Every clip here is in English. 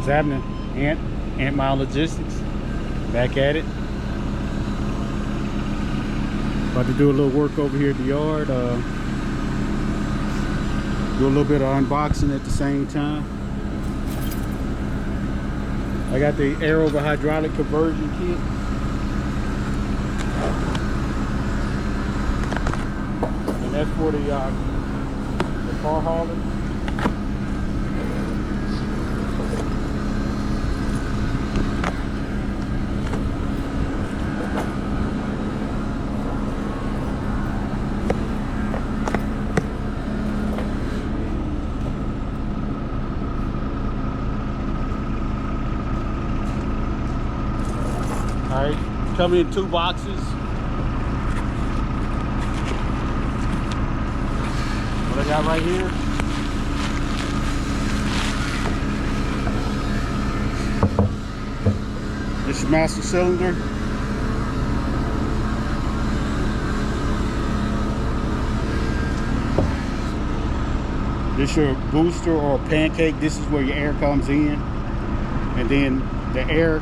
What's happening? Ant Mile Logistics. Back at it. About to do a little work over here at the yard. Do a little bit of unboxing at the same time. I got the air over hydraulic conversion kit. And that's for the car haulers. Alright, coming in 2 boxes. What I got right here. This is master cylinder. This is your booster or pancake. This is where your air comes in. And then the air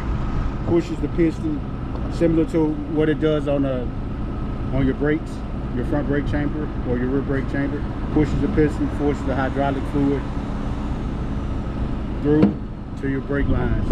pushes the piston similar to what it does on your brakes, your front brake chamber or your rear brake chamber. Pushes the piston, forces the hydraulic fluid through to your brake lines.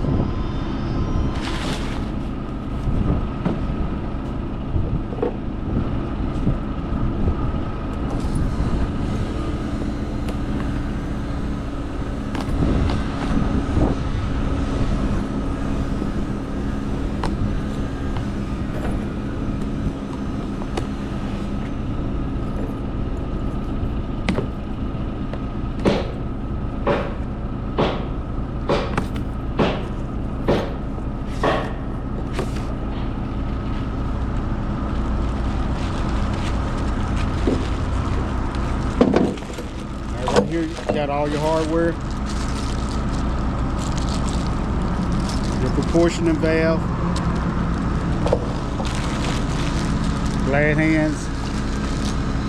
Here you got all your hardware, your proportioning valve, glad hands,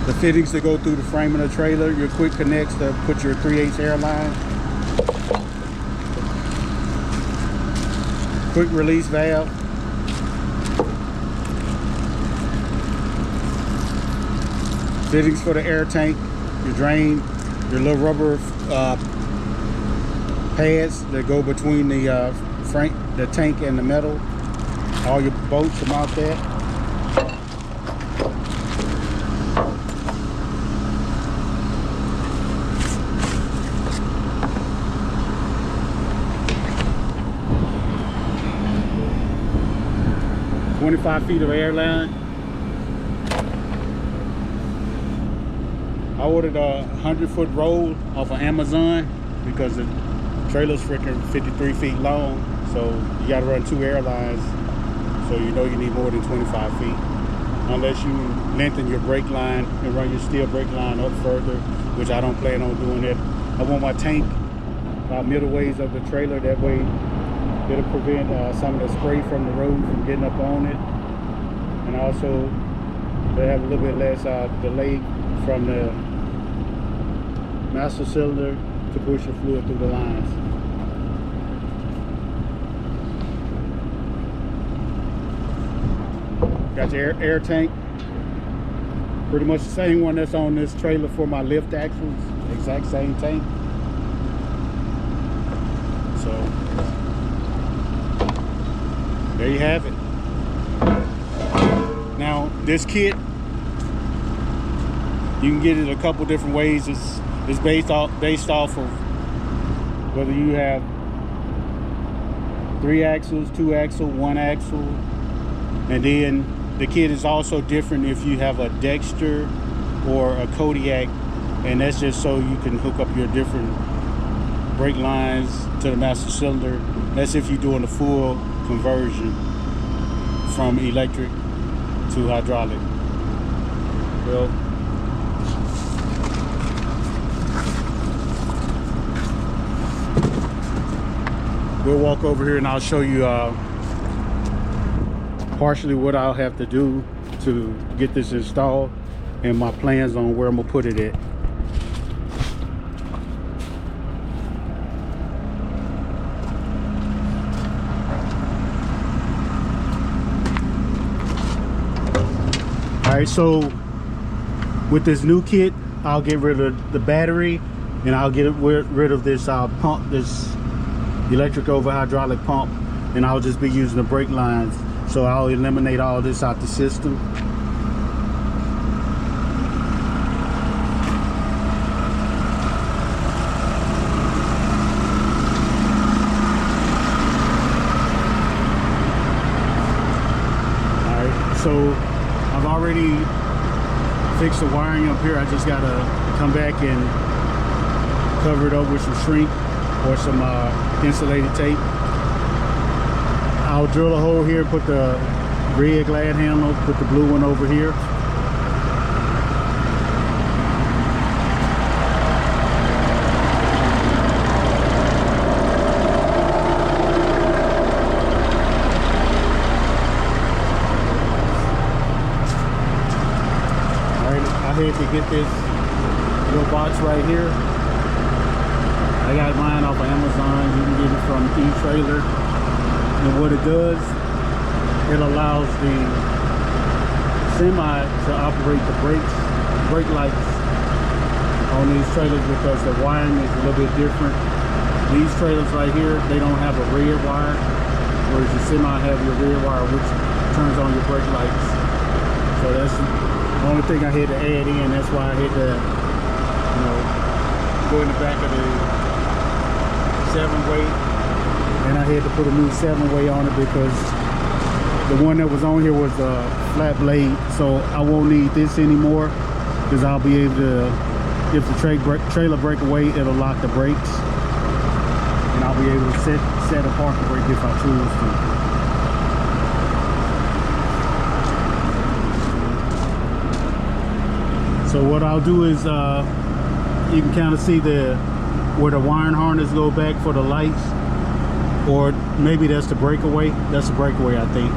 the fittings that go through the frame of the trailer, your quick connects to put your 3/8 airline, quick release valve, fittings for the air tank, your drain, your little rubber pads that go between the frame, the tank and the metal, all your bolts to mount that. "25 feet of airline." I ordered a 100-foot roll off of Amazon because the trailer's freaking 53 feet long, so you got to run 2 airlines, so you know you need more than 25 feet unless you lengthen your brake line and run your steel brake line up further, which I don't plan on doing that. I want my tank about middle ways of the trailer, that way it'll prevent some of the spray from the road from getting up on it, and also they have a little bit less delay from the master cylinder to push the fluid through the lines. Got your air tank, pretty much the same one that's on this trailer for my lift axles, exact same tank. So there you have it. Now this kit, you can get it a couple different ways. It's based off of whether you have 3 axles, 2 axle, 1 axle, and then the kit is also different if you have a Dexter or a Kodiak, and that's just so you can hook up your different brake lines to the master cylinder. That's if you're doing a full conversion from electric to hydraulic. Well, we'll walk over here and I'll show you partially what I'll have to do to get this installed and my plans on where I'm gonna put it at. right, so with this new kit, I'll get rid of the battery, and I'll get rid of this pump, this electric over hydraulic pump, and I'll just be using the brake lines. So I'll eliminate all this out the system. So I've already fixed the wiring up here. I just gotta come back and cover it up with some shrink or some insulated tape. I'll drill a hole here, put the red glad handle, put the blue one over here. I had to get this little box right here. I got mine off of Amazon. You can get it from eTrailer. And what it does, it allows the semi to operate the brake lights on these trailers, because the wiring is a little bit different. These trailers right here, they don't have a red wire, whereas the semi have your red wire, which turns on your brake lights. So that's the only thing I had to add in. That's why I had to, go in the back of the 7-way, and I had to put a new 7-way on it, because the one that was on here was a flat blade. So I won't need this anymore, because I'll be able to, if the trailer break away, it'll lock the brakes, and I'll be able to set a parking brake if I choose to. So what I'll do is, you can kind of see where the wiring harness go back for the lights, or maybe that's the breakaway. That's the breakaway, I think.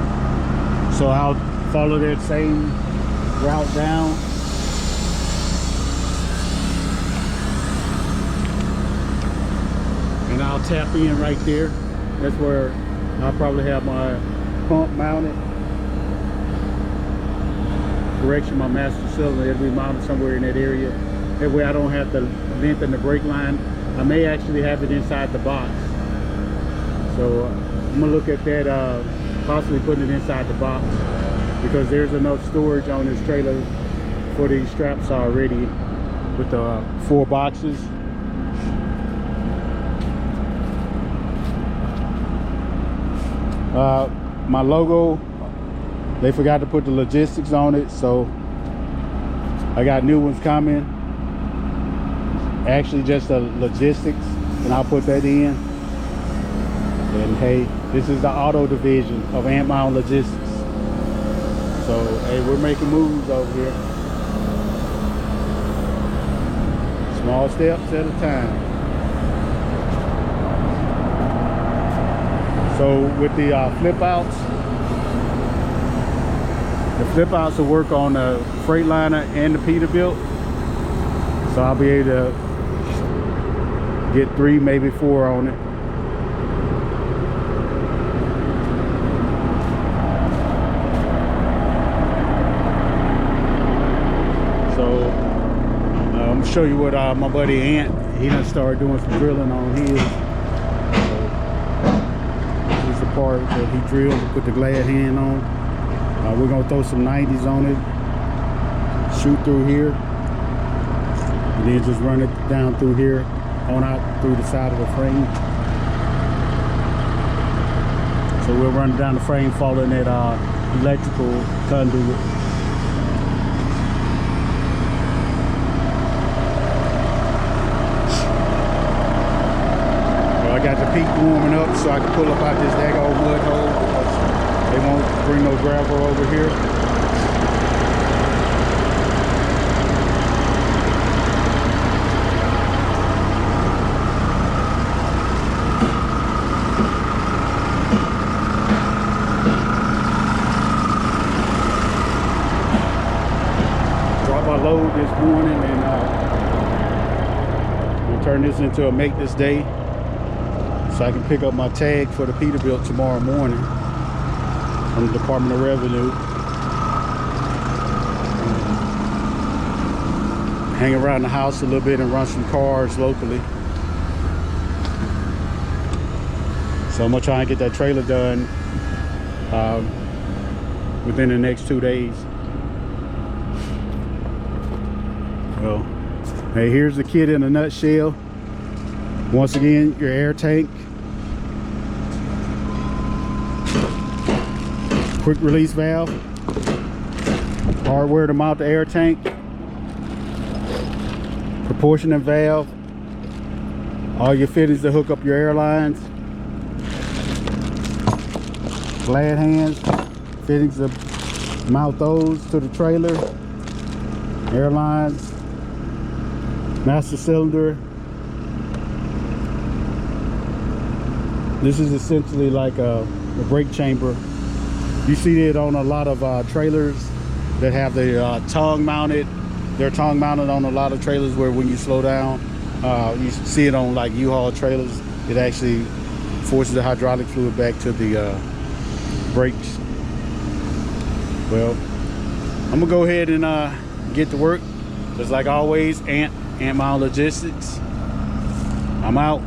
So I'll follow that same route down. And I'll tap in right there. That's where I'll probably have my pump mounted. Correction, my master cylinder, it'll be mounted somewhere in that area. That way I don't have to lengthen the brake line. I may actually have it inside the box. So I'm gonna look at that, possibly putting it inside the box, because there's enough storage on this trailer for these straps already with the 4 boxes. My logo, they forgot to put the logistics on it, so I got new ones coming. Actually just the logistics, and I'll put that in. And hey, this is the auto division of Ant Mound Logistics. So hey, we're making moves over here. Small steps at a time. So with the flip outs, will work on the Freightliner and the Peterbilt. So I'll be able to get 3, maybe 4 on it. So I'm gonna show you what my buddy Ant, he done started doing some drilling on his. This is the part that he drilled and put the glad hand on. We're gonna throw some 90s on it, shoot through here, and then just run it down through here, on out through the side of the frame. So we'll run it down the frame, following that electrical conduit. Well, I got the peak warming up so I can pull up out this daggone mud hole, because they won't bring no gravel over here. Dropped my load this morning, and we'll turn this into a make this day, so I can pick up my tag for the Peterbilt tomorrow morning from the Department of Revenue. hang around the house a little bit and run some cars locally. So I'm gonna try and get that trailer done within the next 2 days. Well, hey, here's the kit in a nutshell. Once again, your air tank, quick release valve, hardware to mount the air tank, proportioning valve, all your fittings to hook up your airlines, glad hands, fittings to mount those to the trailer, airlines, master cylinder. This is essentially like a brake chamber. You see it on a lot of trailers that have the tongue mounted. They're tongue mounted on a lot of trailers where when you slow down, you see it on like U-Haul trailers. It actually forces the hydraulic fluid back to the brakes. Well, I'm gonna go ahead and get to work. Just like always, Ant Mile Logistics. I'm out.